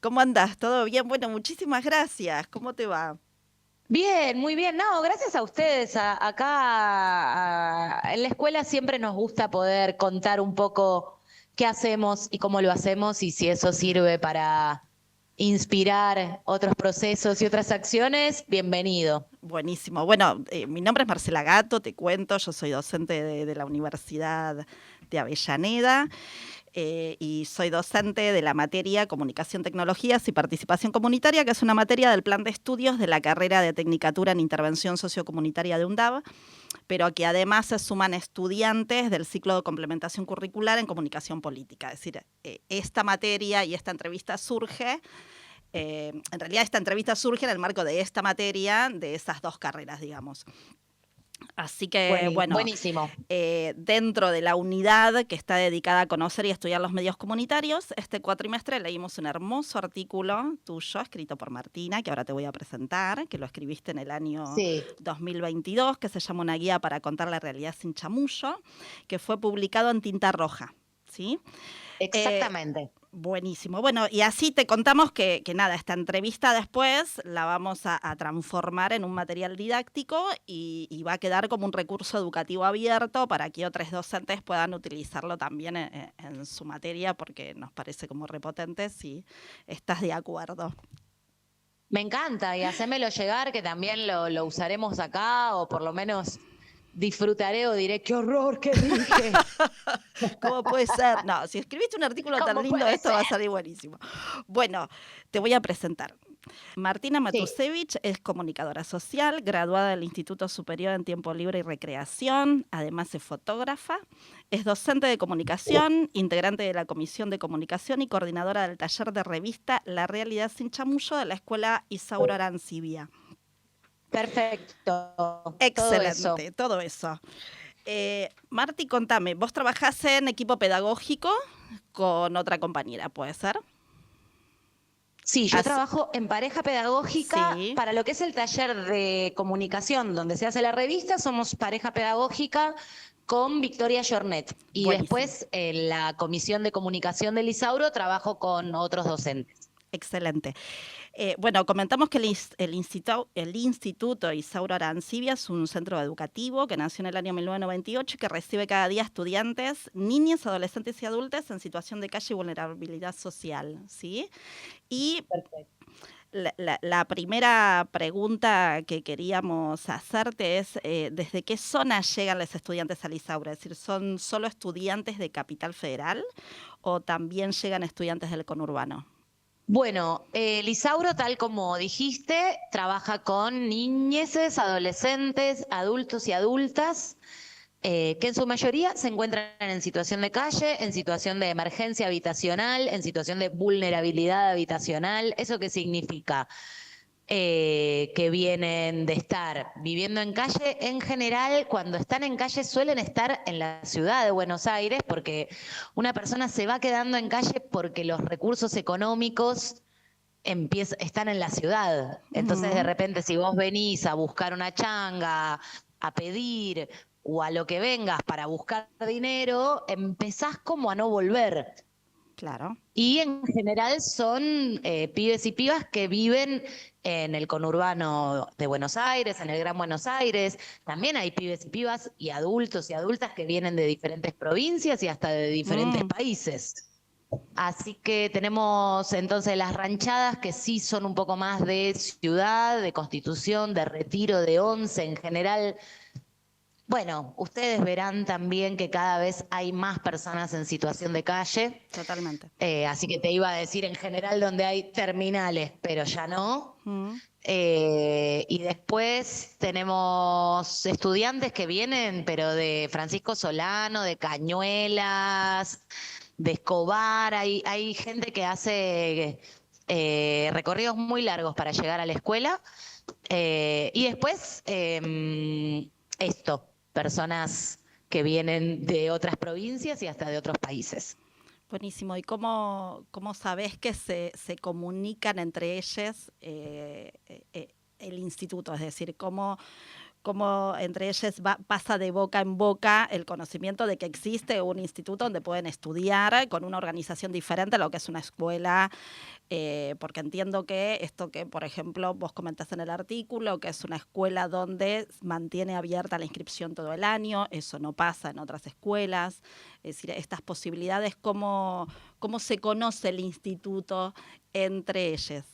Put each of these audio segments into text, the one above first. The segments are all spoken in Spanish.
¿Cómo andás? ¿Todo bien? Bueno, muchísimas gracias. ¿Cómo te va? Bien, muy bien. No, gracias a ustedes. En la escuela siempre nos gusta poder contar un poco qué hacemos y cómo lo hacemos y si eso sirve para inspirar otros procesos y otras acciones, bienvenido. Buenísimo. Bueno, mi nombre es Marcela Gato, te cuento, yo soy docente de la Universidad de Avellaneda y soy docente de la materia Comunicación, Tecnologías y Participación Comunitaria, que es una materia del plan de estudios de la carrera de Tecnicatura en Intervención Sociocomunitaria de UNDAV, pero que además se suman estudiantes del ciclo de complementación curricular en Comunicación Política. Es decir, esta materia y esta entrevista surge. En realidad esta entrevista surge en el marco de esta materia, de esas dos carreras, digamos. Así que, bueno, Buenísimo. dentro de la unidad que está dedicada a conocer y estudiar los medios comunitarios, este cuatrimestre leímos un hermoso artículo tuyo, escrito por Martina, que ahora te voy a presentar, que lo escribiste en el año Sí, 2022, que se llama Una guía para contar la realidad sin chamullo, que fue publicado en tinta roja, ¿sí? Eh, exactamente. Buenísimo. Bueno, y así te contamos que nada, esta entrevista después la vamos a transformar en un material didáctico y va a quedar como un recurso educativo abierto para que otros docentes puedan utilizarlo también en su materia, porque nos parece como repotente si estás de acuerdo. Me encanta y hacémelo llegar que también lo usaremos acá o por lo menos disfrutaré o diré, qué horror que dije. ¿Cómo puede ser? No, si escribiste un artículo tan ¿Cómo lindo, puede esto ser? va a salir buenísimo. Bueno, te voy a presentar. Martina Sí. Matusevich es comunicadora social, graduada del Instituto Superior en Tiempo Libre y Recreación, además es fotógrafa, es docente de comunicación, integrante de la Comisión de Comunicación y coordinadora del taller de revista La Realidad sin Chamullo de la Escuela Isaura Arancibia. Perfecto, todo eso. Excelente, todo eso. Marti, contame, vos trabajás en equipo pedagógico con otra compañera, ¿puede ser? Sí, yo As- trabajo en pareja pedagógica sí, para lo que es el taller de comunicación donde se hace la revista, somos pareja pedagógica con Victoria Jornet. Y buenísimo. después en la comisión de comunicación del Isauro trabajo con otros docentes. Excelente. Bueno, comentamos que el Instituto Isauro Arancibia es un centro educativo que nació en el año 1998 y que recibe cada día estudiantes, niñas, adolescentes y adultos en situación de calle y vulnerabilidad social, ¿sí? Y Perfecto. la primera pregunta que queríamos hacerte es, ¿desde qué zona llegan los estudiantes al Isauro? Es decir, ¿son solo estudiantes de Capital Federal o también llegan estudiantes del conurbano? Bueno, Lisauro, tal como dijiste, trabaja con niñeces, adolescentes, adultos y adultas, que en su mayoría se encuentran en situación de calle, en situación de emergencia habitacional, en situación de vulnerabilidad habitacional. ¿Eso qué significa? Que vienen de estar viviendo en calle, en general, cuando están en calle suelen estar en la ciudad de Buenos Aires, porque una persona se va quedando en calle porque los recursos económicos están en la ciudad. Entonces, de Ujú, repente, si vos venís a buscar una changa, a pedir o a lo que vengas para buscar dinero, empezás como a no volver. claro. Y en general son pibes y pibas que viven en el conurbano de Buenos Aires, en el Gran Buenos Aires. También hay pibes y pibas y adultos y adultas que vienen de diferentes provincias y hasta de diferentes Mm, países. Así que tenemos entonces las ranchadas que sí son un poco más de ciudad, de Constitución, de Retiro, de Once en general. Bueno, ustedes verán también que cada vez hay más personas en situación de calle, totalmente. así que te iba a decir en general donde hay terminales, pero ya no. Mm, Y después tenemos estudiantes que vienen, pero de Francisco Solano, de Cañuelas, de Escobar. Hay gente que hace recorridos muy largos para llegar a la escuela. Y después, personas que vienen de otras provincias y hasta de otros países. buenísimo. ¿Y cómo sabés que se comunican entre ellos el instituto? Es decir, cómo entre ellas pasa de boca en boca el conocimiento de que existe un instituto donde pueden estudiar con una organización diferente a lo que es una escuela, porque entiendo que esto que, por ejemplo, vos comentás en el artículo, que es una escuela donde mantiene abierta la inscripción todo el año, eso no pasa en otras escuelas. Es decir, estas posibilidades, cómo se conoce el instituto entre ellas.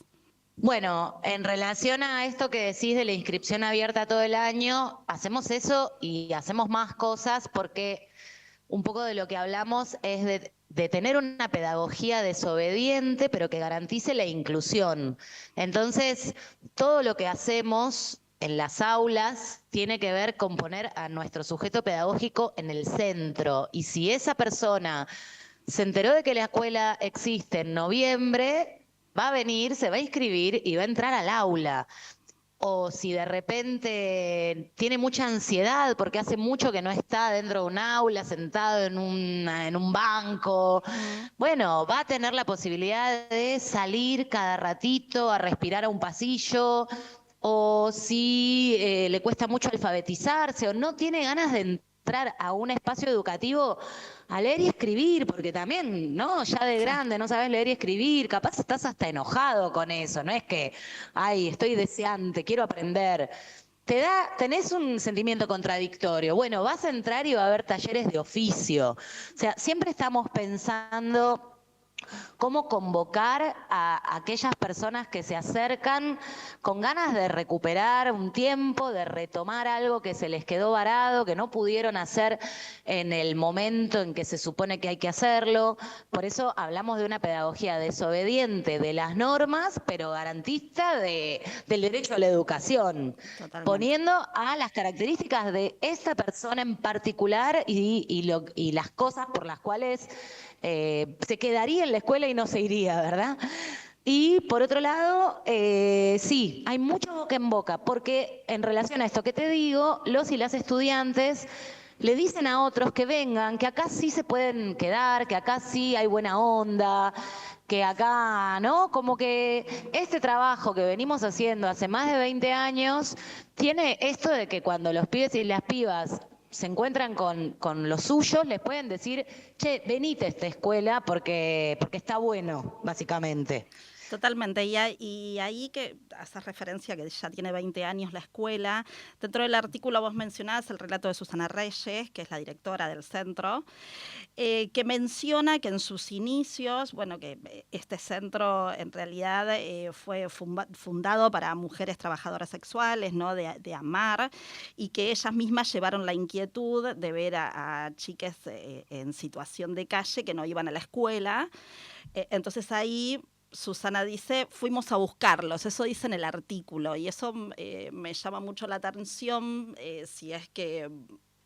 Bueno, en relación a esto que decís de la inscripción abierta todo el año, hacemos eso y hacemos más cosas porque un poco de lo que hablamos es de tener una pedagogía desobediente, pero que garantice la inclusión. Entonces, todo lo que hacemos en las aulas tiene que ver con poner a nuestro sujeto pedagógico en el centro. Y si esa persona se enteró de que la escuela existe en noviembre, va a venir, se va a inscribir y va a entrar al aula. O si de repente tiene mucha ansiedad porque hace mucho que no está dentro de un aula, sentado en un banco, bueno, va a tener la posibilidad de salir cada ratito a respirar a un pasillo. O si le cuesta mucho alfabetizarse o no tiene ganas de entrar a un espacio educativo a leer y escribir, porque también, ¿no? Ya de grande no sabes leer y escribir, capaz estás hasta enojado con eso, no es que, ay, estoy deseante, quiero aprender. Tenés un sentimiento contradictorio. Bueno, vas a entrar y va a haber talleres de oficio. O sea, siempre estamos pensando cómo convocar a aquellas personas que se acercan con ganas de recuperar un tiempo, de retomar algo que se les quedó varado, que no pudieron hacer en el momento en que se supone que hay que hacerlo. Por eso hablamos de una pedagogía desobediente de las normas, pero garantista del derecho a la educación. Totalmente. Poniendo a las características de esa persona en particular y las cosas por las cuales se quedaría en la escuela y no se iría, ¿verdad? Y por otro lado, sí, hay mucho boca en boca, porque en relación a esto que te digo, los y las estudiantes le dicen a otros que vengan, que acá sí se pueden quedar, que acá sí hay buena onda, que acá, ¿no? Como que este trabajo que venimos haciendo hace más de 20 años tiene esto de que cuando los pibes y las pibas se encuentran con los suyos, les pueden decir, che, venite a esta escuela porque está bueno, básicamente. Totalmente, y ahí que haces referencia que ya tiene 20 años la escuela, dentro del artículo vos mencionás el relato de Susana Reyes, que es la directora del centro, que menciona que en sus inicios, bueno, que este centro en realidad fue fundado para mujeres trabajadoras sexuales, ¿no? de AMAR, y que ellas mismas llevaron la inquietud de ver a chiques en situación de calle que no iban a la escuela. Entonces ahí Susana dice, fuimos a buscarlos, eso dice en el artículo, y eso me llama mucho la atención, si es que,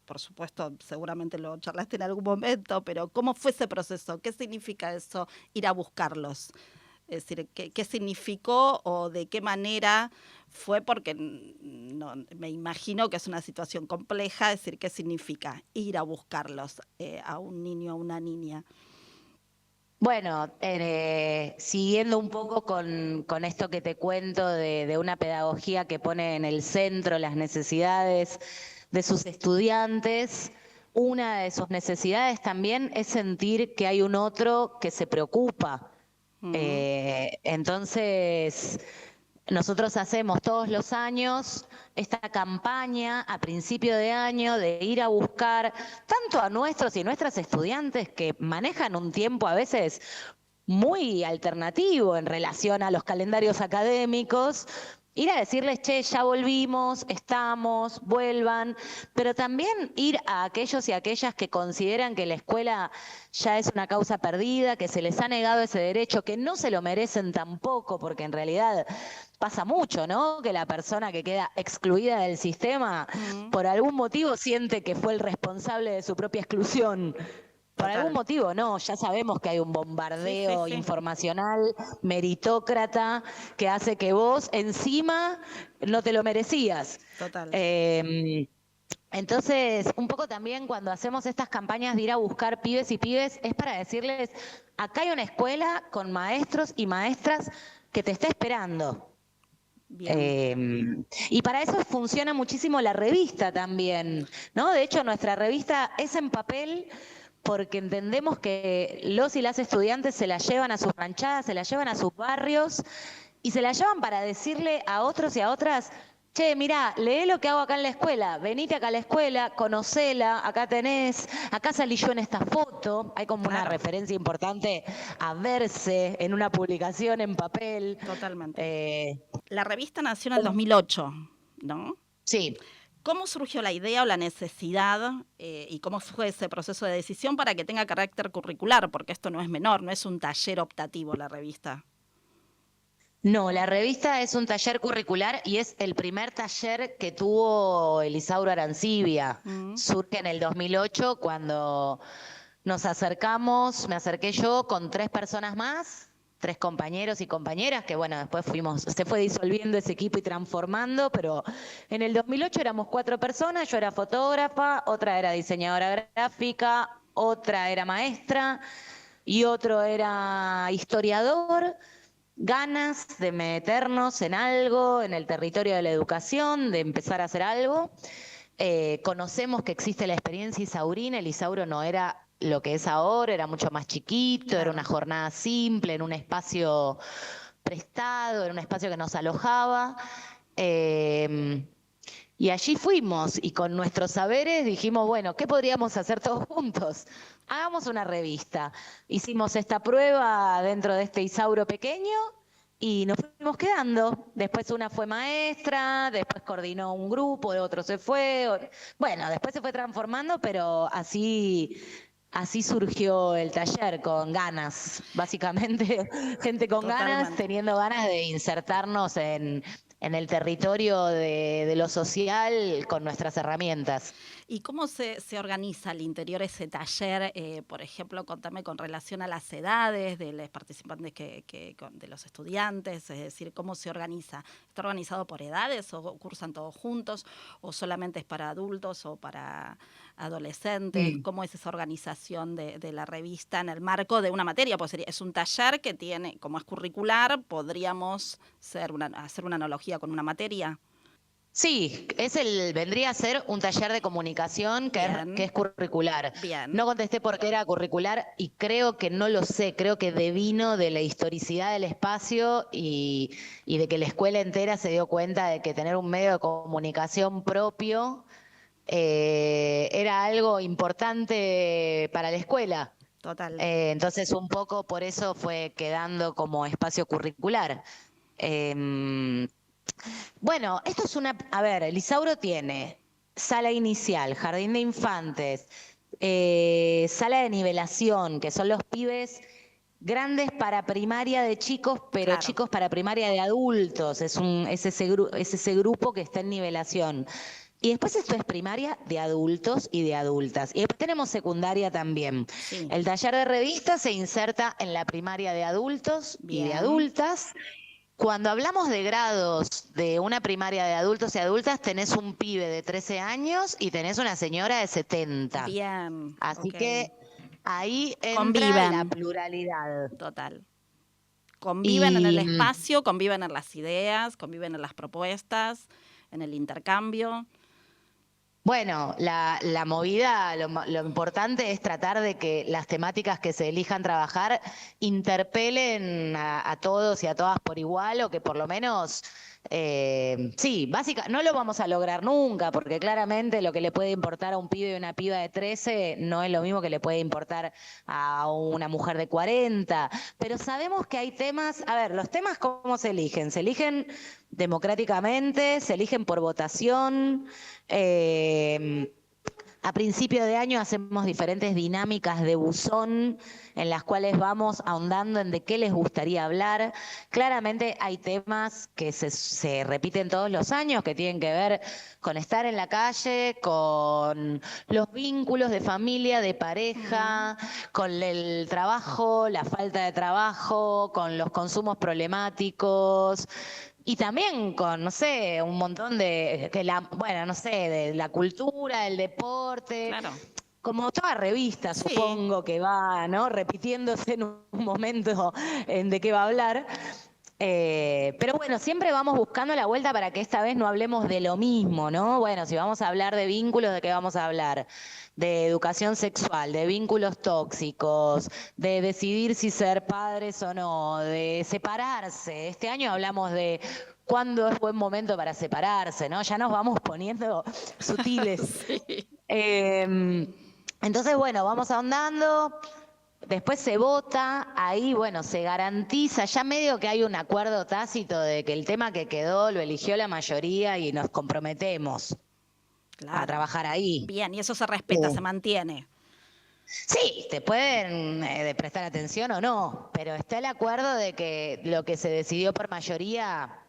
por supuesto, seguramente lo charlaste en algún momento, pero ¿cómo fue ese proceso? ¿Qué significa eso, ir a buscarlos? Es decir, ¿qué significó o de qué manera fue? Porque no, me imagino que es una situación compleja, es decir, ¿qué significa ir a buscarlos a un niño o una niña? Bueno, siguiendo un poco con esto que te cuento de una pedagogía que pone en el centro las necesidades de sus estudiantes, una de sus necesidades también es sentir que hay un otro que se preocupa. Entonces, nosotros hacemos todos los años esta campaña a principio de año de ir a buscar tanto a nuestros y nuestras estudiantes que manejan un tiempo a veces muy alternativo en relación a los calendarios académicos, ir a decirles, che, ya volvimos, estamos, vuelvan, pero también ir a aquellos y aquellas que consideran que la escuela ya es una causa perdida, que se les ha negado ese derecho, que no se lo merecen tampoco, porque en realidad pasa mucho, ¿no? Que la persona que queda excluida del sistema, por algún motivo siente que fue el responsable de su propia exclusión. Por algún motivo, no, ya sabemos que hay un bombardeo informacional, meritócrata, que hace que vos encima no te lo merecías. Total. Entonces, un poco también cuando hacemos estas campañas de ir a buscar pibes y pibes, es para decirles, acá hay una escuela con maestros y maestras que te está esperando. Bien, Y para eso funciona muchísimo la revista también, ¿no? De hecho, nuestra revista es en papel porque entendemos que los y las estudiantes se la llevan a sus ranchadas, se la llevan a sus barrios y se la llevan para decirle a otros y a otras, che, mirá, lee lo que hago acá en la escuela, venite acá a la escuela, conocela, acá tenés, acá salí yo en esta foto, hay como una claro, referencia importante a verse en una publicación en papel. totalmente. Eh, La revista nació en el 2008, ¿no? sí. ¿Cómo surgió la idea o la necesidad y cómo fue ese proceso de decisión para que tenga carácter curricular? Porque esto no es menor, no es un taller optativo la revista. No, la revista es un taller curricular y es el primer taller que tuvo Elisauro Arancibia. Mm, Surge en el 2008 cuando nos acercamos, me acerqué yo con 3 personas más, 3 compañeros y compañeras, que bueno, después se fue disolviendo ese equipo y transformando, pero en el 2008 éramos 4 personas, yo era fotógrafa, otra era diseñadora gráfica, otra era maestra y otro era historiador. Ganas de meternos en algo, en el territorio de la educación, de empezar a hacer algo. Conocemos que existe la experiencia isaurina, el Isauro no era lo que es ahora, era mucho más chiquito, era una claro, jornada simple, en un espacio prestado, en un espacio que nos alojaba. Eh, y allí fuimos y con nuestros saberes dijimos, bueno, ¿qué podríamos hacer todos juntos? Hagamos una revista. Hicimos esta prueba dentro de este Isauro pequeño y nos fuimos quedando. Después una fue maestra, después coordinó un grupo, de otro se fue. Bueno, después se fue transformando, pero así surgió el taller, con ganas, básicamente, gente con ganas, totalmente. teniendo ganas de insertarnos en el territorio de lo social con nuestras herramientas. ¿Y cómo se organiza al interior ese taller? Por ejemplo, contame con relación a las edades de los participantes, de los estudiantes, es decir, ¿cómo se organiza? ¿Está organizado por edades o cursan todos juntos o solamente es para adultos o para adolescentes? Mm. ¿Cómo es esa organización de la revista en el marco de una materia? Pues es un taller que tiene, como es curricular, podríamos hacer una analogía con una materia. Sí, vendría a ser un taller de comunicación que Bien, es curricular. bien, No contesté por qué era curricular y creo que no lo sé, creo que devino de la historicidad del espacio y de que la escuela entera se dio cuenta de que tener un medio de comunicación propio era algo importante para la escuela. total. Entonces un poco por eso fue quedando como espacio curricular. Em, bueno, esto es a ver, el Isauro tiene sala inicial, jardín de infantes, sala de nivelación, que son los pibes grandes para primaria de chicos, pero Claro, chicos para primaria de adultos. Es ese grupo que está en nivelación. Y después esto es primaria de adultos y de adultas. Y después tenemos secundaria también. sí, El taller de revistas se inserta en la primaria de adultos y de bien, adultas. Cuando hablamos de grados de una primaria de adultos y adultas, tenés un pibe de 13 años y tenés una señora de 70. bien, Así ok. que ahí entra la Conviven, pluralidad. total. Conviven en el Y espacio, conviven en las ideas, conviven en las propuestas, en el intercambio. bueno, la movida, lo importante es tratar de que las temáticas que se elijan trabajar interpelen a todos y a todas por igual, o que por lo menos, sí, no lo vamos a lograr nunca, porque claramente lo que le puede importar a un pibe y una piba de 13 no es lo mismo que le puede importar a una mujer de 40, pero sabemos que hay temas, a ver, los temas ¿cómo se eligen? Se eligen democráticamente, se eligen por votación. A principio de año hacemos diferentes dinámicas de buzón en las cuales vamos ahondando en de qué les gustaría hablar. Claramente hay temas que se repiten todos los años, que tienen que ver con estar en la calle, con los vínculos de familia, de Mm, pareja, con el trabajo, la falta de trabajo, con los consumos problemáticos. Y también con, no sé, un montón bueno, no sé, de la cultura, el deporte, claro, como toda revista, sí, supongo que va, ¿no? Repitiéndose en un momento en de qué va a hablar. Pero bueno, siempre vamos buscando la vuelta para que esta vez no hablemos de lo mismo, ¿no? Bueno, si vamos a hablar de vínculos, ¿de qué vamos a hablar? De educación sexual, de vínculos tóxicos, de decidir si ser padres o no, de separarse. Este año hablamos de cuándo es buen momento para separarse, ¿no? Ya nos vamos poniendo sutiles. Sí. Entonces, bueno, vamos ahondando. Después se vota, ahí, bueno, se garantiza, ya medio que hay un acuerdo tácito de que el tema que quedó lo eligió la mayoría y nos comprometemos a Claro. trabajar ahí. Bien, y eso se respeta, se mantiene. Sí, te pueden de prestar atención o no, pero está el acuerdo de que lo que se decidió por mayoría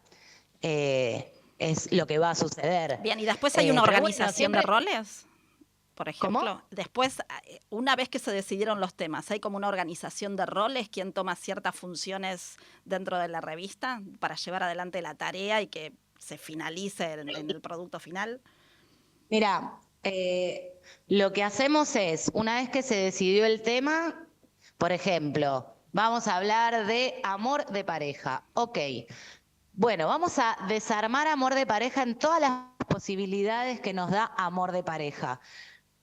es lo que va a suceder. Bien, y después hay una Pero bueno, organización de siempre... roles, por ¿Cómo? ejemplo. Después, una vez que se decidieron los temas, hay como una organización de roles, quien toma ciertas funciones dentro de la revista para llevar adelante la tarea y que se finalice en el producto final. Mira, lo que hacemos es, una vez que se decidió el tema, por ejemplo, vamos a hablar de amor de pareja. Ok. Bueno, vamos a desarmar amor de pareja en todas las posibilidades que nos da amor de pareja.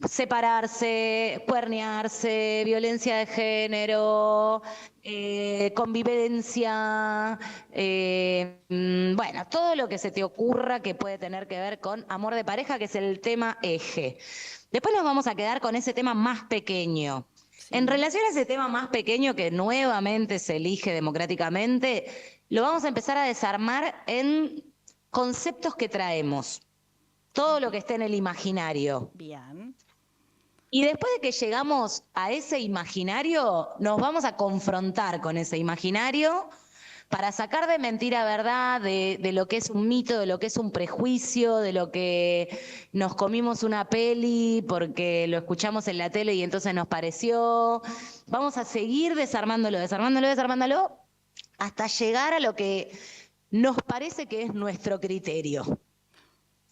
Separarse, cuernearse, violencia de género, convivencia, bueno, todo lo que se te ocurra que puede tener que ver con amor de pareja, que es el tema eje. Después nos vamos a quedar con ese tema más pequeño. Sí. En relación a ese tema más pequeño que nuevamente se elige democráticamente, lo vamos a empezar a desarmar en conceptos que traemos, todo lo que esté en el imaginario. Bien. Y después de que llegamos a ese imaginario, nos vamos a confrontar con ese imaginario para sacar de mentira verdad, de lo que es un mito, de lo que es un prejuicio, de lo que nos comimos una peli porque lo escuchamos en la tele y entonces nos pareció. Vamos a seguir desarmándolo, desarmándolo, desarmándolo, hasta llegar a lo que nos parece que es nuestro criterio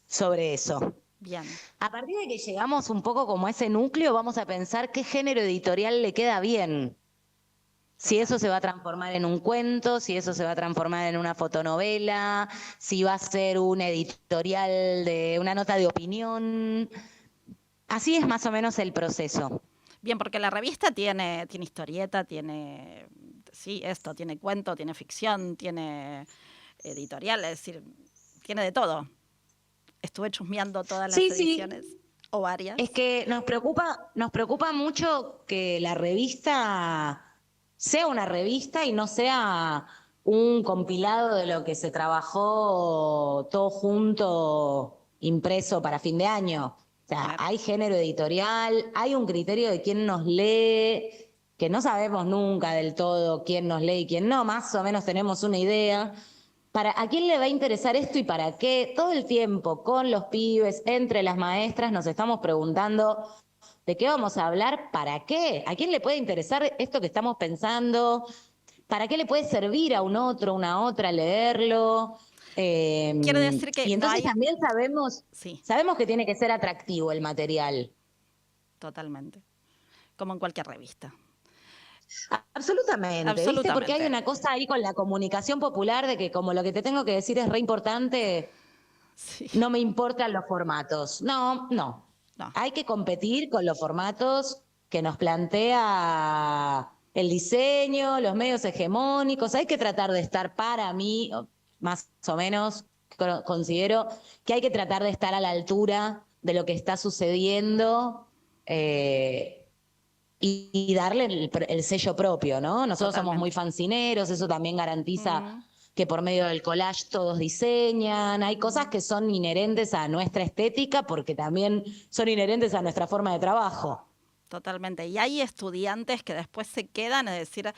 sobre eso. Bien. A partir de que llegamos un poco como a ese núcleo, vamos a pensar qué género editorial le queda bien. Si eso se va a transformar en un cuento, si eso se va a transformar en una fotonovela, si va a ser un editorial de una nota de opinión. Así es más o menos el proceso. Bien, porque la revista tiene historieta, tiene, sí, esto, tiene cuento, tiene ficción, tiene editorial, es decir, tiene de todo. Estuve chusmeando todas las ediciones, o varias. Es que nos preocupa mucho que la revista sea una revista y no sea un compilado de lo que se trabajó todo junto, impreso para fin de año. O sea, Claro. hay género editorial, hay un criterio de quién nos lee, que no sabemos nunca del todo quién nos lee y quién no, más o menos tenemos una idea. ¿A quién le va a interesar esto y para qué? Todo el tiempo con los pibes, entre las maestras, nos estamos preguntando de qué vamos a hablar, para qué, a quién le puede interesar esto que estamos pensando, para qué le puede servir a un otro, una otra leerlo. Quiere decir que Y no entonces hay... también Sí, sabemos que tiene que ser atractivo el material. totalmente. Como en cualquier revista. Absolutamente, ¿viste? Porque hay Absolutamente. una cosa ahí con la comunicación popular de que como lo que te tengo que decir es re importante, Sí. no me importan los formatos. No. No. Hay que competir con los formatos que nos plantea el diseño, los medios hegemónicos. Hay que tratar de estar, para mí, más o menos, considero que hay que tratar de estar a la altura de lo que está sucediendo y darle el sello propio, ¿no? Nosotros somos muy fancineros, eso también garantiza que por medio del collage todos diseñan. Hay cosas que son inherentes a nuestra estética porque también son inherentes a nuestra forma de trabajo. Totalmente. Y hay estudiantes que después se quedan, es decir,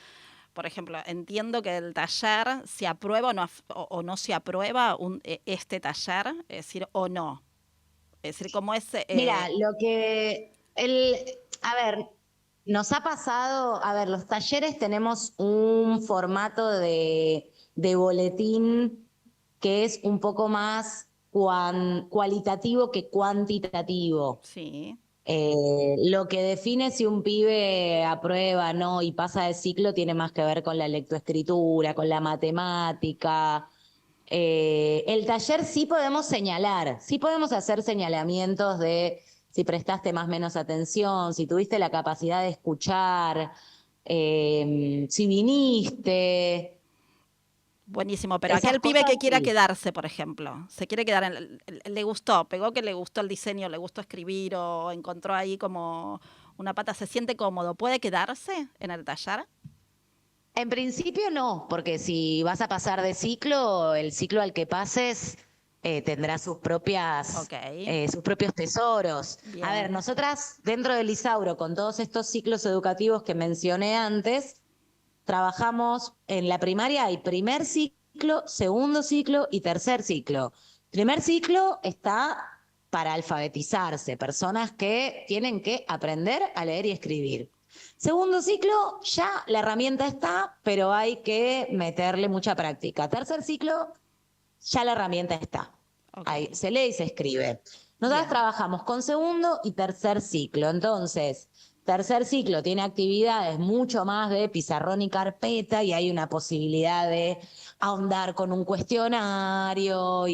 por ejemplo, entiendo que el taller se aprueba o no se aprueba este taller, es decir, o no. Es decir, como es... Mira, a ver, nos ha pasado, a ver, los talleres tenemos un formato de boletín que es un poco más cualitativo que cuantitativo. Sí. Lo que define si un pibe aprueba, no, y pasa de ciclo tiene más que ver con la lectoescritura, con la matemática. El taller sí podemos señalar, sí podemos hacer señalamientos de si prestaste más o menos atención, si tuviste la capacidad de escuchar, si viniste. Buenísimo, pero Esas aquel pibe cosas que quiera sí. quedarse, por ejemplo, se quiere quedar, le gustó, pegó que le gustó el diseño, le gustó escribir o encontró ahí como una pata, se siente cómodo, ¿puede quedarse en el taller? En principio no, porque si vas a pasar de ciclo, el ciclo al que pases tendrá Ok, sus propios tesoros. A ver, bien, nosotras dentro del Isauro, con todos estos ciclos educativos que mencioné antes, trabajamos en la primaria, hay primer ciclo, segundo ciclo y tercer ciclo. Primer ciclo está para alfabetizarse, personas que tienen que aprender a leer y escribir. Segundo ciclo, ya la herramienta está, pero hay que meterle mucha práctica. Tercer ciclo, ya la herramienta está. ok, Ahí se lee y se escribe. Nosotros bien. trabajamos con segundo y tercer ciclo. Entonces, tercer ciclo tiene actividades mucho más de pizarrón y carpeta y hay una posibilidad de ahondar con un cuestionario.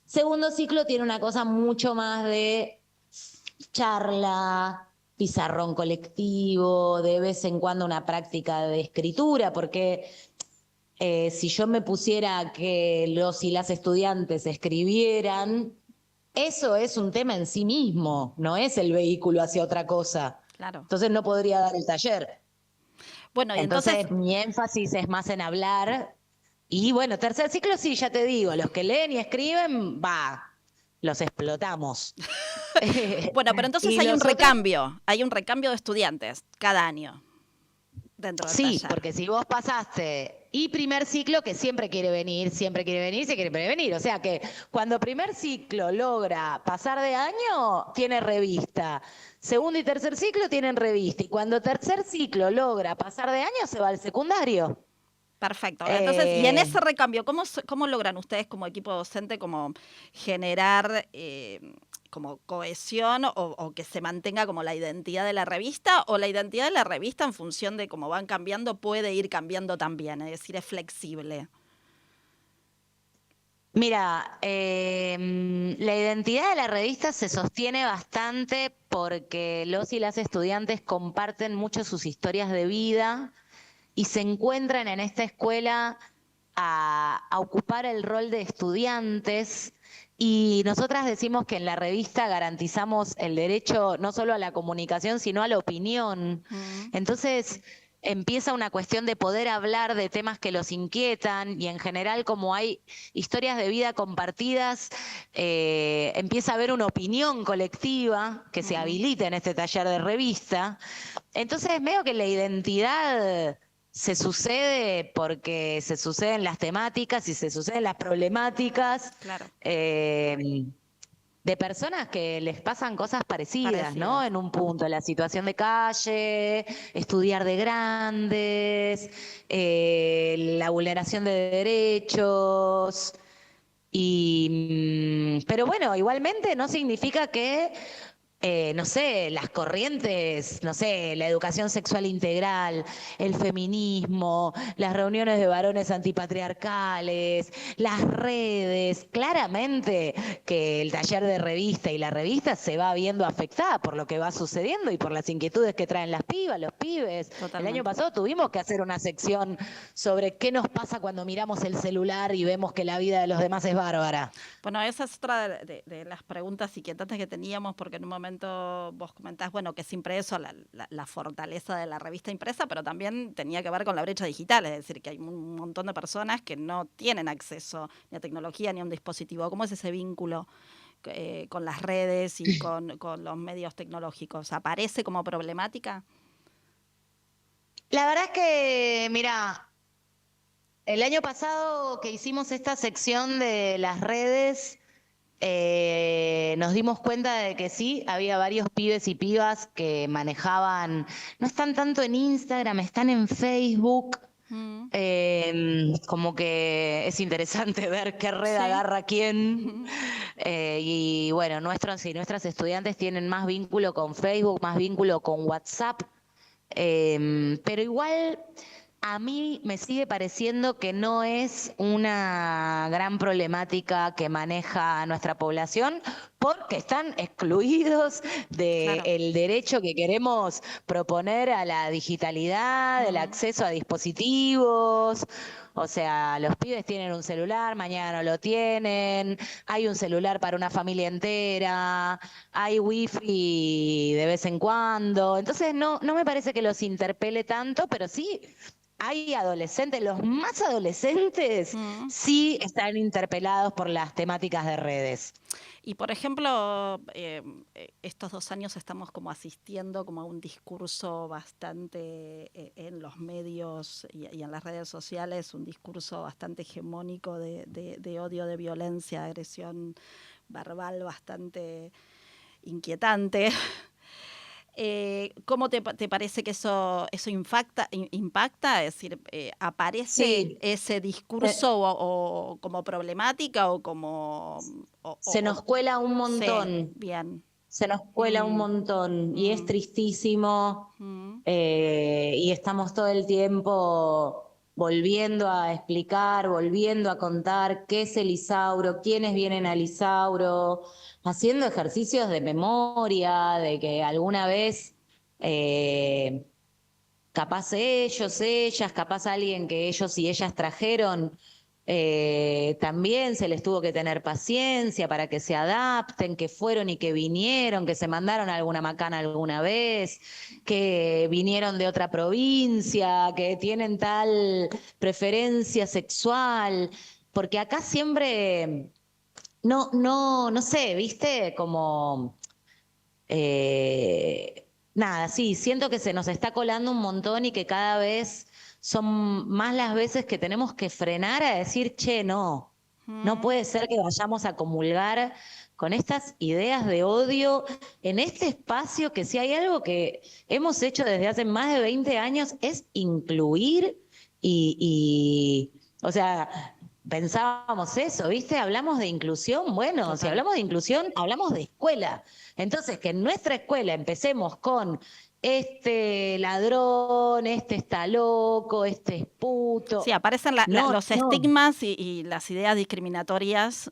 Segundo ciclo tiene una cosa mucho más de charla, pizarrón colectivo, de vez en cuando una práctica de escritura, porque si yo me pusiera a que los y las estudiantes escribieran, eso es un tema en sí mismo, no es el vehículo hacia otra cosa. Claro. Entonces no podría dar el taller. Bueno, y entonces, Entonces mi énfasis es más en hablar. Y bueno, tercer ciclo sí, ya te digo, los que leen y escriben, los explotamos. bueno, pero entonces Y los otros hay un recambio de estudiantes cada año dentro del sí, taller. porque si vos pasaste y primer ciclo, que siempre quiere venir, siempre quiere venir, se quiere prevenir. O sea que cuando primer ciclo logra pasar de año, tiene revista. Segundo y tercer ciclo tienen revista. Y cuando tercer ciclo logra pasar de año, se va al secundario. Perfecto. Entonces, y en Eh, ese recambio, ¿cómo logran ustedes como equipo docente como generar como cohesión o que se mantenga como la identidad de la revista o la identidad de la revista en función de cómo van cambiando puede ir cambiando también, es decir, es flexible? Mira, la identidad de la revista se sostiene bastante porque los y las estudiantes comparten mucho sus historias de vida y se encuentran en esta escuela a ocupar el rol de estudiantes. Y nosotras decimos que en la revista garantizamos el derecho no solo a la comunicación, sino a la opinión. Mm, Entonces empieza una cuestión de poder hablar de temas que los inquietan y en general como hay historias de vida compartidas, empieza a haber una opinión colectiva que se mm. habilita en este taller de revista. Entonces, medio que la identidad se sucede porque se suceden las temáticas y se suceden las problemáticas Claro, eh, de personas que les pasan cosas parecidas, ¿no? parecidas. En un punto, la situación de calle, estudiar de grandes, la vulneración de derechos. Pero bueno, igualmente no significa que no sé, las corrientes, no sé, la educación sexual integral, el feminismo, las reuniones de varones antipatriarcales, las redes, claramente que el taller de revista y la revista se va viendo afectada por lo que va sucediendo y por las inquietudes que traen las pibas, los pibes. El año Totalmente. pasado tuvimos que hacer una sección sobre qué nos pasa cuando miramos el celular y vemos que la vida de los demás es bárbara. Bueno, esa es otra de las preguntas inquietantes que teníamos, porque en un momento vos comentás, bueno, que es impreso, la fortaleza de la revista impresa, pero también tenía que ver con la brecha digital, es decir, que hay un montón de personas que no tienen acceso ni a tecnología ni a un dispositivo. ¿Cómo es ese vínculo con las redes y con los medios tecnológicos? ¿Aparece como problemática? La verdad es que, mira, el año pasado que hicimos esta sección de las redes, nos dimos cuenta de que sí, había varios pibes y pibas que manejaban, no están tanto en Instagram, están en Facebook, Mm. Como que es interesante ver qué red Sí. agarra quién. Ujú. Y bueno, nuestros y nuestras estudiantes tienen más vínculo con Facebook, más vínculo con WhatsApp. Pero igual a mí me sigue pareciendo que no es una gran problemática que maneja nuestra población porque están excluidos Claro. del derecho que queremos proponer a la digitalidad, el Mm. acceso a dispositivos. O sea, los pibes tienen un celular, mañana no lo tienen, hay un celular para una familia entera, hay wifi de vez en cuando. Entonces no me parece que los interpele tanto, pero sí hay adolescentes, los más adolescentes Mm. sí están interpelados por las temáticas de redes. Y por ejemplo, estos 2 años estamos como asistiendo como a un discurso bastante en los medios y en las redes sociales, un discurso bastante hegemónico de odio, de violencia, de agresión verbal bastante inquietante. ¿Cómo te parece que eso impacta? Es decir, ¿aparece Sí, ese se, discurso o como problemática o como... se nos cuela un sí, montón. bien. Se nos cuela un Mm, montón y es mm, tristísimo, mm, y estamos todo el tiempo volviendo a explicar, volviendo a contar qué es el Isauro, quiénes vienen al Isauro, haciendo ejercicios de memoria, de que alguna vez eh, capaz ellos, ellas, capaz alguien que ellos y ellas trajeron, también se les tuvo que tener paciencia para que se adapten, que fueron y que vinieron, que se mandaron a alguna macana alguna vez, que vinieron de otra provincia, que tienen tal preferencia sexual, porque acá siempre, no sé, viste, como nada, sí, siento que se nos está colando un montón y que cada vez son más las veces que tenemos que frenar a decir, che, no mm. puede ser que vayamos a comulgar con estas ideas de odio en este espacio que si hay algo que hemos hecho desde hace más de 20 años es incluir o sea, pensábamos eso, ¿viste? Hablamos de inclusión, bueno, si Total. hablamos de inclusión, hablamos de escuela. Entonces, que en nuestra escuela empecemos con este ladrón, este está loco, este es Sí, puto. aparecen No, los no. estigmas y las ideas discriminatorias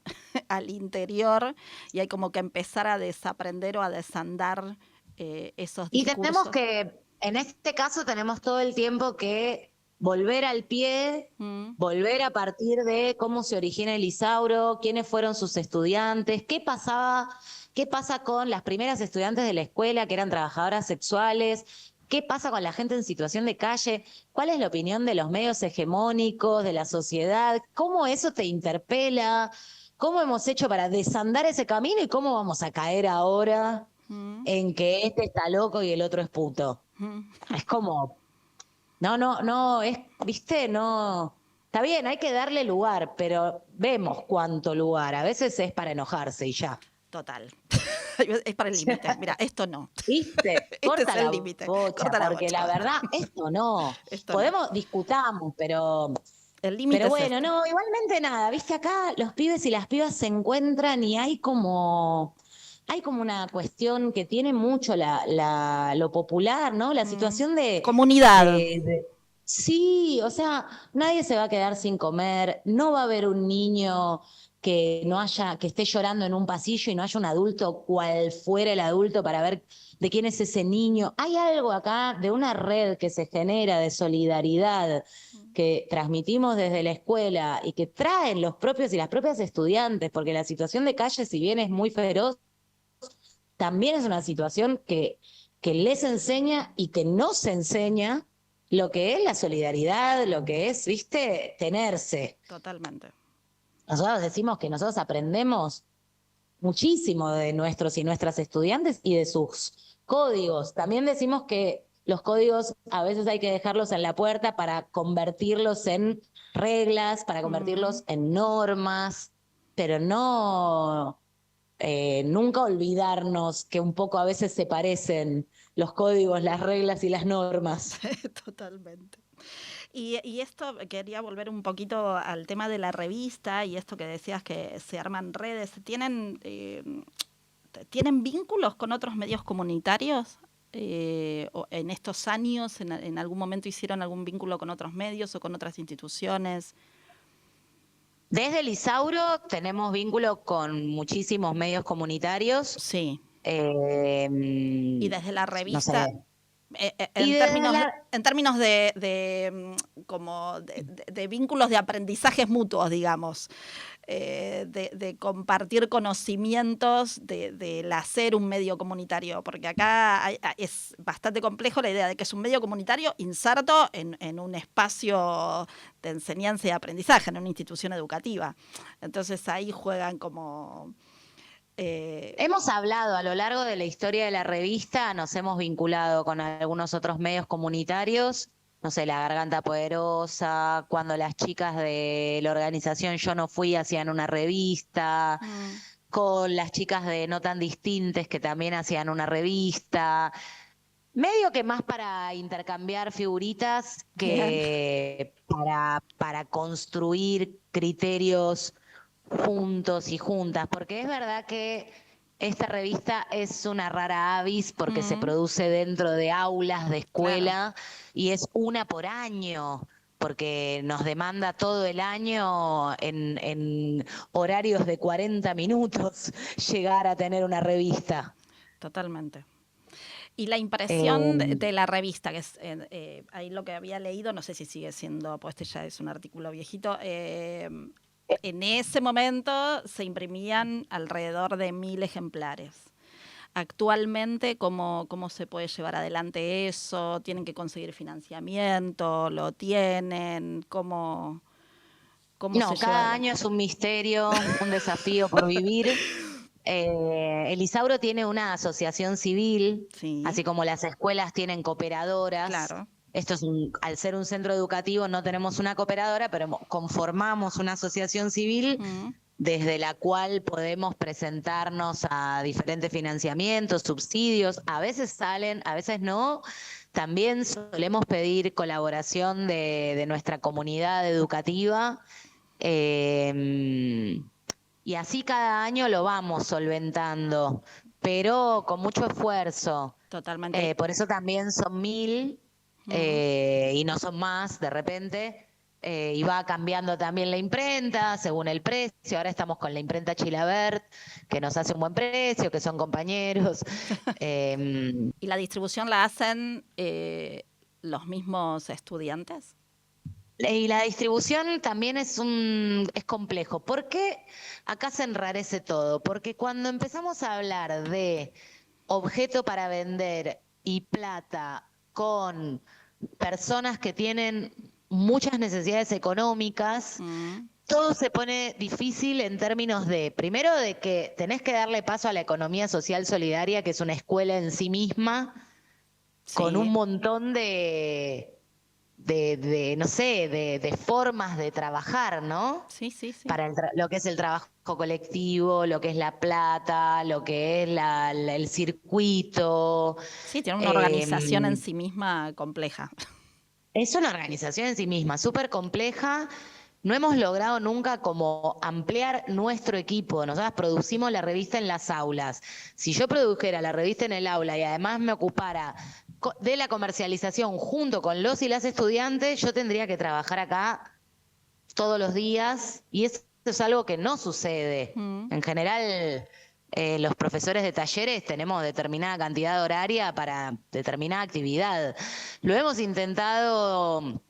al interior y hay como que empezar a desaprender o a desandar esos Y tenemos discursos. que, en este caso, tenemos todo el tiempo que volver al pie, Mm, volver a partir de cómo se origina el Isauro, quiénes fueron sus estudiantes, qué pasaba, qué pasa con las primeras estudiantes de la escuela que eran trabajadoras sexuales, qué pasa con la gente en situación de calle, cuál es la opinión de los medios hegemónicos, de la sociedad, cómo eso te interpela, cómo hemos hecho para desandar ese camino y cómo vamos a caer ahora mm, en que este está loco y el otro es puto. mm. Es como, no, viste, no. Está bien, hay que darle lugar, pero vemos cuánto lugar. A veces es para enojarse y ya. Total. Es para el límite. Mira, esto no. ¿Viste? Este es Corta el la límite. bocha, Corta la porque la bocha. verdad, esto no. Esto no. Podemos, discutamos, El límite pero es bueno, este. no, igualmente nada, viste, acá los pibes y las pibas se encuentran y hay como una cuestión que tiene mucho lo popular, ¿no? La Mm. situación Comunidad. sí, o sea, nadie se va a quedar sin comer, no va a haber un niño que esté llorando en un pasillo y no haya un adulto cual fuera el adulto para ver de quién es ese niño. Hay algo acá de una red que se genera de solidaridad que transmitimos desde la escuela y que traen los propios y las propias estudiantes, porque la situación de calle, si bien es muy feroz, también es una situación que les enseña y que nos enseña lo que es la solidaridad, lo que es, viste, tenerse. Totalmente. Nosotros decimos que nosotros aprendemos muchísimo de nuestros y nuestras estudiantes y de sus códigos. También decimos que los códigos a veces hay que dejarlos en la puerta para convertirlos en reglas, para Mm. convertirlos en normas, pero no nunca olvidarnos que un poco a veces se parecen los códigos, las reglas y las normas. Totalmente. Y esto, quería volver un poquito al tema de la revista y esto que decías que se arman redes. ¿Tienen vínculos con otros medios comunitarios? O en estos años, en algún momento hicieron algún vínculo con otros medios o con otras instituciones. Desde el Isauro tenemos vínculo con muchísimos medios comunitarios. Sí. Eh, Y desde la no sé. revista, Y en términos de vínculos de aprendizajes mutuos, digamos, de compartir conocimientos del hacer un medio comunitario, porque acá es bastante complejo la idea de que es un medio comunitario inserto en un espacio de enseñanza y aprendizaje, en una institución educativa. Entonces ahí juegan como... Hemos hablado a lo largo de la historia de la revista, nos hemos vinculado con algunos otros medios comunitarios, no sé, La Garganta Poderosa, cuando las chicas de la organización Yo No Fui hacían una revista, con las chicas de No Tan Distintes que también hacían una revista, medio que más para intercambiar figuritas que para construir criterios juntos y juntas, porque es verdad que esta revista es una rara avis porque se produce dentro de aulas de escuela, claro, y es una por año, porque nos demanda todo el año en horarios de 40 minutos llegar a tener una revista. Totalmente. Y la impresión de la revista, que es ahí lo que había leído, no sé si sigue siendo, pues este ya es un artículo viejito, en ese momento se imprimían alrededor de 1000 ejemplares. Actualmente, ¿cómo se puede llevar adelante eso? ¿Tienen que conseguir financiamiento? ¿Lo tienen? ¿Cómo No, se lleva cada adelante? año es un misterio, un desafío por vivir. El Isauro tiene una asociación civil, Sí, así como las escuelas tienen cooperadoras. claro. Esto es al ser un centro educativo no tenemos una cooperadora, pero conformamos una asociación civil desde la cual podemos presentarnos a diferentes financiamientos, subsidios. A veces salen, a veces no. También solemos pedir colaboración de nuestra comunidad educativa. Y así cada año lo vamos solventando, pero con mucho esfuerzo. Totalmente. Por eso también son 1000 y no son más de repente. Y va cambiando también la imprenta según el precio. Ahora estamos con la imprenta Chilabert, que nos hace un buen precio, que son compañeros. ¿Y la distribución la hacen los mismos estudiantes? Y la distribución también es complejo. ¿Por qué acá se enrarece todo? Porque cuando empezamos a hablar de objeto para vender y plata con personas que tienen muchas necesidades económicas, todo se pone difícil en términos de, primero, de que tenés que darle paso a la economía social solidaria, que es una escuela en sí misma, Sí. con un montón no sé, de formas de trabajar, ¿no? Sí. Para lo que es el trabajo colectivo, lo que es la plata, lo que es el circuito. Sí, tiene una organización en sí misma compleja. Es una organización en sí misma, súper compleja. No hemos logrado nunca como ampliar nuestro equipo. Nosotras producimos la revista en las aulas. Si yo produjera la revista en el aula y además me ocupara de la comercialización junto con los y las estudiantes, yo tendría que trabajar acá todos los días y eso es algo que no sucede. En general, los profesores de talleres tenemos determinada cantidad horaria para determinada actividad. Lo hemos intentado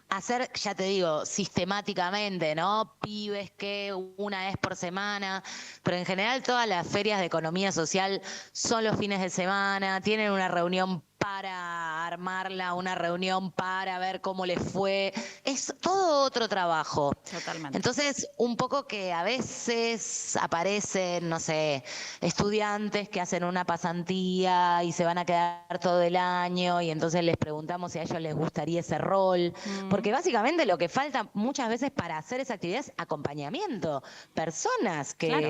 hacer, ya te digo, sistemáticamente, ¿no? Pibes que una vez por semana, pero en general todas las ferias de economía social son los fines de semana, tienen una reunión para armarla, una reunión para ver cómo les fue. Es todo otro trabajo. Totalmente. Entonces, un poco que a veces aparecen, no sé, estudiantes que hacen una pasantía y se van a quedar todo el año y entonces les preguntamos si a ellos les gustaría ese rol. Porque básicamente lo que falta muchas veces para hacer esa actividad es acompañamiento. Personas que... Claro.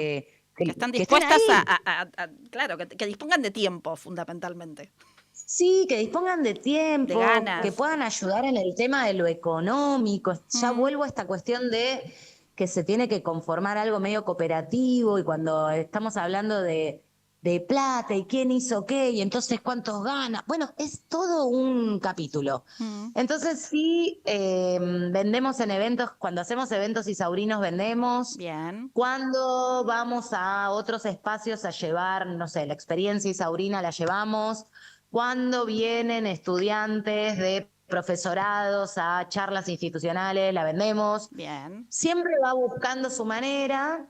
Que están que dispuestas estén ahí. claro, que dispongan de tiempo, fundamentalmente. Sí, que dispongan de de tiempo, que ganas. puedan ayudar en el tema de lo económico. Ya Mm, vuelvo a esta cuestión de que se tiene que conformar algo medio cooperativo y cuando estamos hablando de plata y quién hizo qué y entonces cuántos gana. Bueno, es todo un capítulo. mm, Entonces sí, vendemos en eventos, cuando hacemos eventos isaurinos vendemos. bien, Cuando vamos a otros espacios a llevar, no sé, la experiencia isaurina la llevamos. Cuando vienen estudiantes de profesorados a charlas institucionales, la vendemos. bien. Siempre va buscando su manera,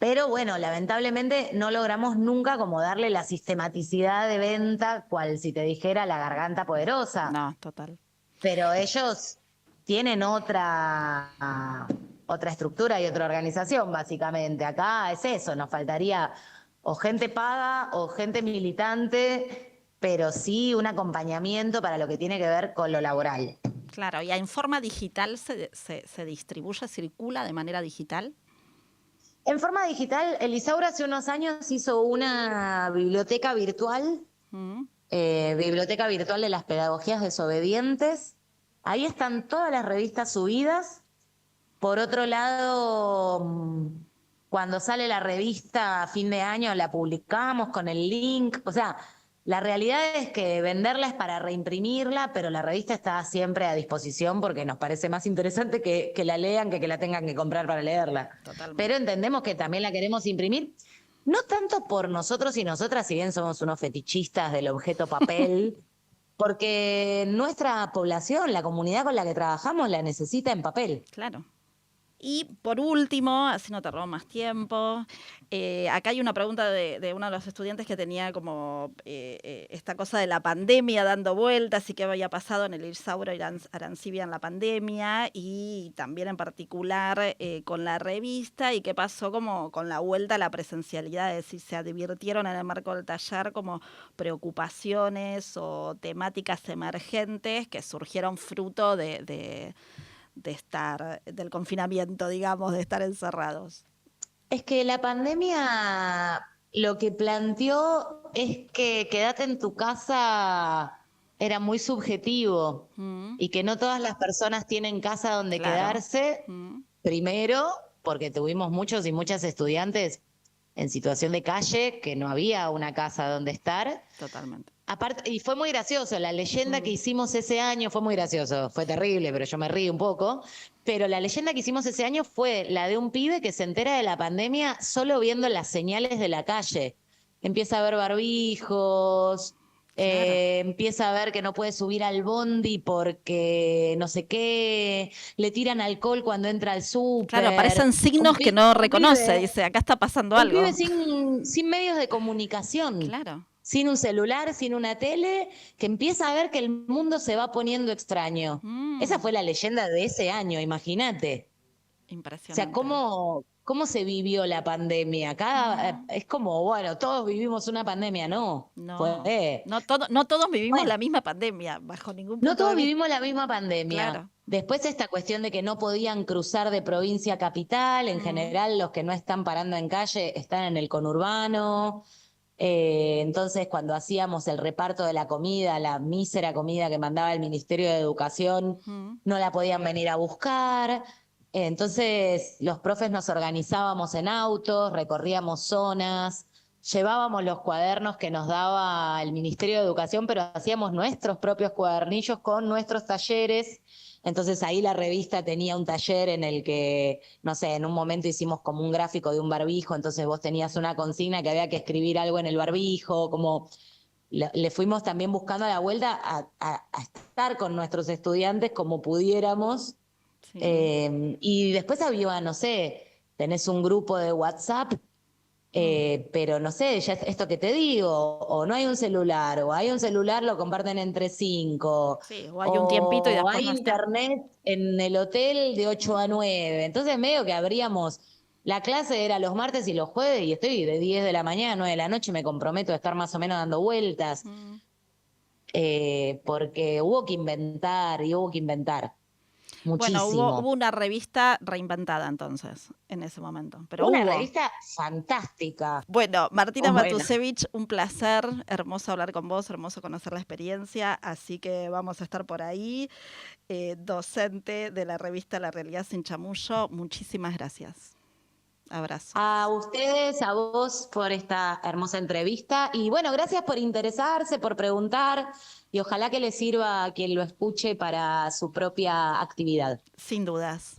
pero bueno, lamentablemente no logramos nunca como darle la sistematicidad de venta, cual si te dijera la garganta poderosa. No, total. Pero ellos tienen otra estructura y otra organización, básicamente. Acá es eso, nos faltaría o gente paga o gente militante, pero sí un acompañamiento para lo que tiene que ver con lo laboral. Claro, y en forma digital se distribuye, circula de manera digital. En forma digital, Elisaura hace unos años hizo una Mm, biblioteca virtual de las pedagogías desobedientes. Ahí están todas las revistas subidas. Por otro lado, cuando sale la revista a fin de año, la publicamos con el link. O sea, la realidad es que venderla es para reimprimirla, pero la revista está siempre a disposición porque nos parece más interesante que la lean que la tengan que comprar para leerla. Pero totalmente. entendemos que también la queremos imprimir, no tanto por nosotros y nosotras, si bien somos unos fetichistas del objeto papel, porque nuestra población, la comunidad con la que trabajamos, la necesita en papel. Claro. Y por último, así no te robo más tiempo, acá hay una pregunta de uno de los estudiantes que tenía como esta cosa de la pandemia dando vueltas y qué había pasado en el Irsauro Arancibia en la pandemia y también en particular con la revista y qué pasó como con la vuelta a la presencialidad, es decir, se advirtieron en el marco del taller como preocupaciones o temáticas emergentes que surgieron fruto de estar, del confinamiento, digamos, de estar encerrados. Es que la pandemia lo que planteó es que quédate en tu casa era muy subjetivo Mm, y que no todas las personas tienen casa donde claro. quedarse, Mm, primero, porque tuvimos muchos y muchas estudiantes en situación de calle, que no había una casa donde estar. totalmente. Aparte, y fue muy gracioso, la leyenda que Mm, hicimos ese año fue muy gracioso, fue terrible, pero yo me río un poco, pero la leyenda que hicimos ese año fue la de un pibe que se entera de la pandemia solo viendo las señales de la calle. Empieza a ver barbijos, claro. empieza a ver que no puede subir al bondi porque no sé qué, le tiran alcohol cuando entra al Claro, súper. aparecen signos que no Un reconoce, pibe dice, acá está pasando un pibe algo. sin medios de comunicación, Claro. sin un celular, sin una tele, que empieza a ver que el mundo se va poniendo extraño. Esa Mm, fue la leyenda de ese año, imagínate. O sea, impresionante. ¿cómo se vivió la pandemia? Mm, Es como, bueno, todos vivimos una pandemia, no. no, Fue, no todos vivimos bueno, la misma pandemia, bajo ningún no punto de todos vista. vivimos la misma pandemia. Claro. Después esta cuestión de que no podían cruzar de provincia a capital, en Mm, general los que no están parando en calle están en el conurbano. Entonces, cuando hacíamos el reparto de la comida, la mísera comida que mandaba el Ministerio de Educación, mm, no la podían venir a buscar. Entonces, los profes nos organizábamos en autos, recorríamos zonas, llevábamos los cuadernos que nos daba el Ministerio de Educación, pero hacíamos nuestros propios cuadernillos con nuestros talleres. Entonces ahí la revista tenía un taller en el que, no sé, en un momento hicimos como un gráfico de un barbijo, entonces vos tenías una consigna que había que escribir algo en el barbijo, como le fuimos también buscando la vuelta a estar con nuestros estudiantes como pudiéramos. sí. Y después había, no sé, tenés un grupo de WhatsApp, Mm, pero no sé, ya esto que te digo, o no hay un celular, o hay un celular, lo comparten entre cinco, sí, o hay un tiempito y o después hay no está. internet en el hotel de 8 Mm, a 9. Entonces medio que abríamos, la clase era los martes y los jueves y estoy de 10 de la mañana a 9 de la noche, me comprometo a estar más o menos dando vueltas, mm. porque hubo que inventar y hubo que inventar. Bueno, hubo muchísimo. una revista reinventada entonces, en ese momento, pero Una hubo. revista fantástica. Bueno, Martina Bueno, Matusevich, un placer, hermoso hablar con vos, hermoso conocer la experiencia, así que vamos a estar por ahí. Docente de la revista La Realidad Sin Chamullo, muchísimas gracias. Abrazo. a ustedes, a vos por esta hermosa entrevista y bueno, gracias por interesarse, por preguntar y ojalá que les sirva a quien lo escuche para su propia actividad. Sin dudas.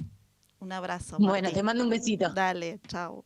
Un abrazo, Bueno, Marti. te mando un besito. Dale, chao.